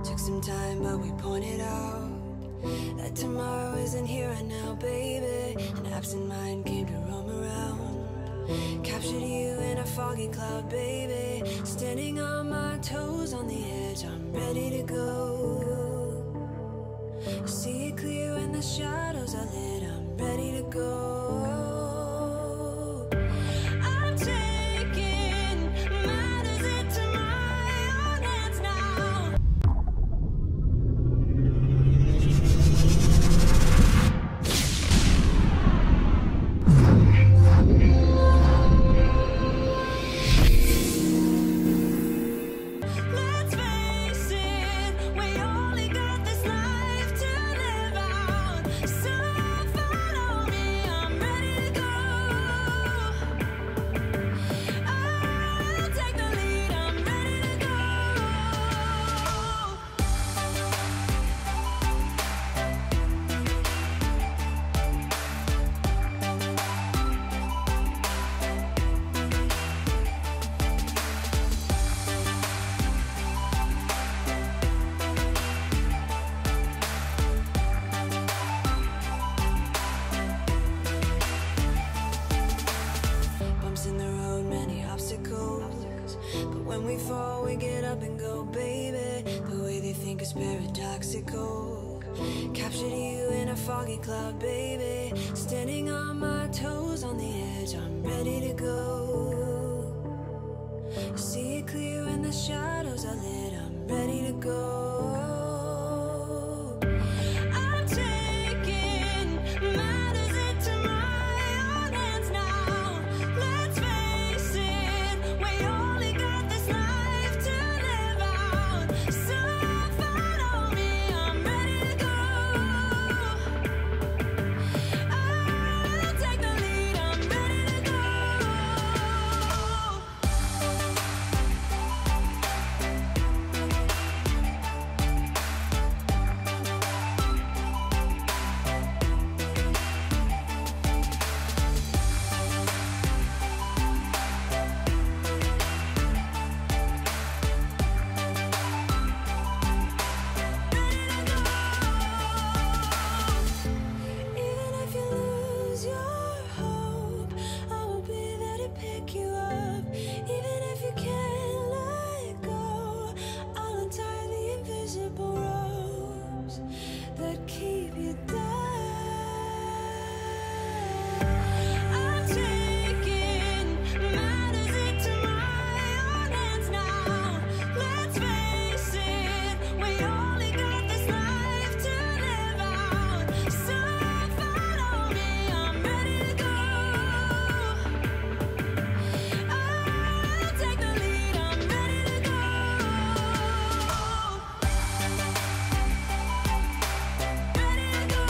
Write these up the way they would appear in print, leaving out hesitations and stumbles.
Took some time, but we pointed out that tomorrow isn't here right now, baby. An absent mind came to roam around, captured you in a foggy cloud, baby. Standing on my toes on the edge, I'm ready to go. See it clear when the shadows are lit, I'm ready to go. Captured you in a foggy cloud, baby. Standing on my toes on the edge, I'm ready to go. See it clear when the shadows are lit, I'm ready to go. I'm taking matters into my own hands now. Let's face it, we only got this life to live out. So follow me, I'm ready to go. I'll take the lead, I'm ready to go. Even if you lose your hope, I will be there to pick you up. Even if you can't let go, I'll untie the invisible ropes that keep you down. I'm taking matters into my own hands now. Let's face it, we only got this life to live out. So follow me, I'm ready to go. I'll take the lead, I'm ready to go. Ready to go.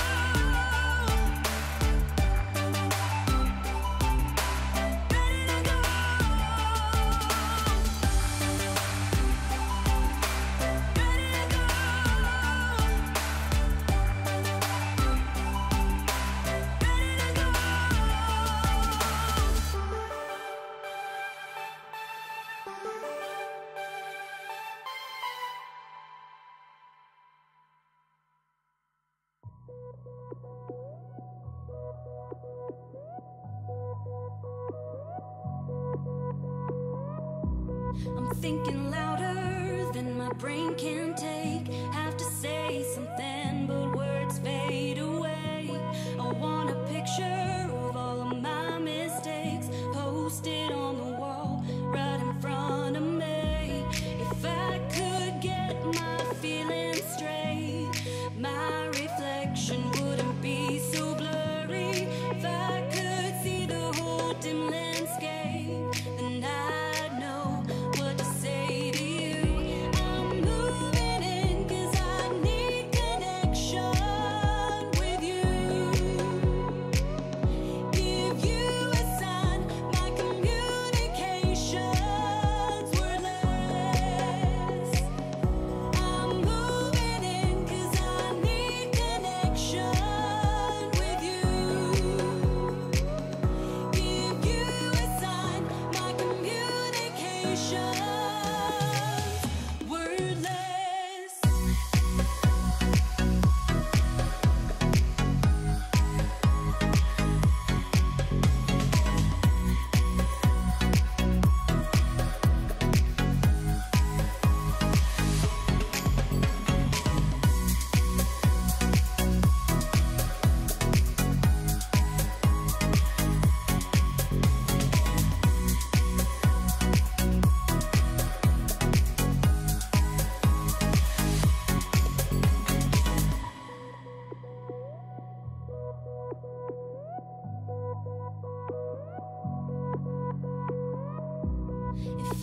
I'm thinking louder than my brain can take. Have to say something, but words fade away. I want a picture of all of my mistakes, posted on the wall right in front of me. If I could get my feelings straight, my reflection wouldn't be so blurry. If I could see the whole dim landscape, then I'd know what to say to you. I'm moving in 'cause I need connection.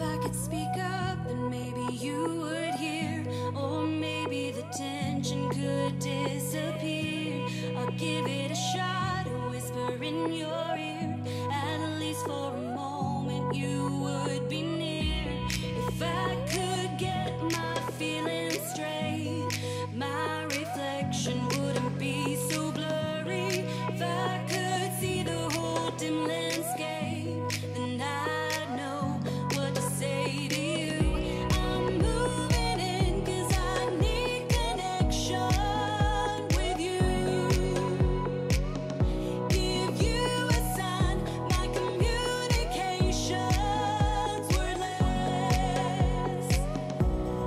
If I could speak up, then maybe you would hear, or maybe the tension could disappear. I'll give it a shot, a whisper in your ear. At least for a moment you would be near. If I could get my feelings straight, my reflection wouldn't be so blurry. If I could see the whole dim landscape, then I'd know what to say to you. I'm moving in 'cause I need connection with you. Give you a sign, my communication's wordless.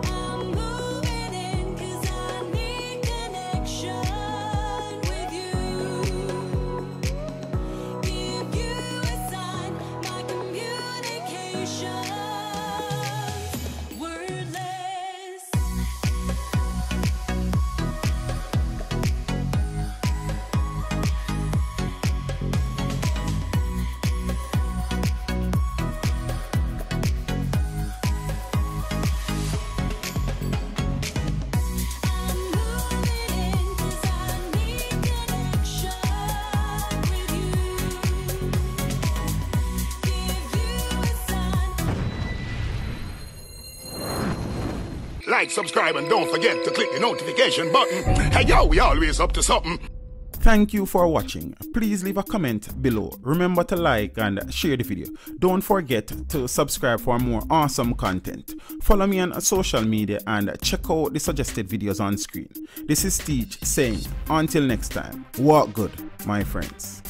I'm moving in 'cause I need connection with you. Give you a sign, my communication's wordless. I'm moving in 'cause I need connection with you. Give you a sign. Like, subscribe, and don't forget to click the notification button. Hey yo, we always up to something. Thank you for watching. Please leave a comment below. Remember to like and share the video. Don't forget to subscribe for more awesome content. Follow me on social media and check out the suggested videos on screen. This is Teach saying, until next time, walk good, my friends.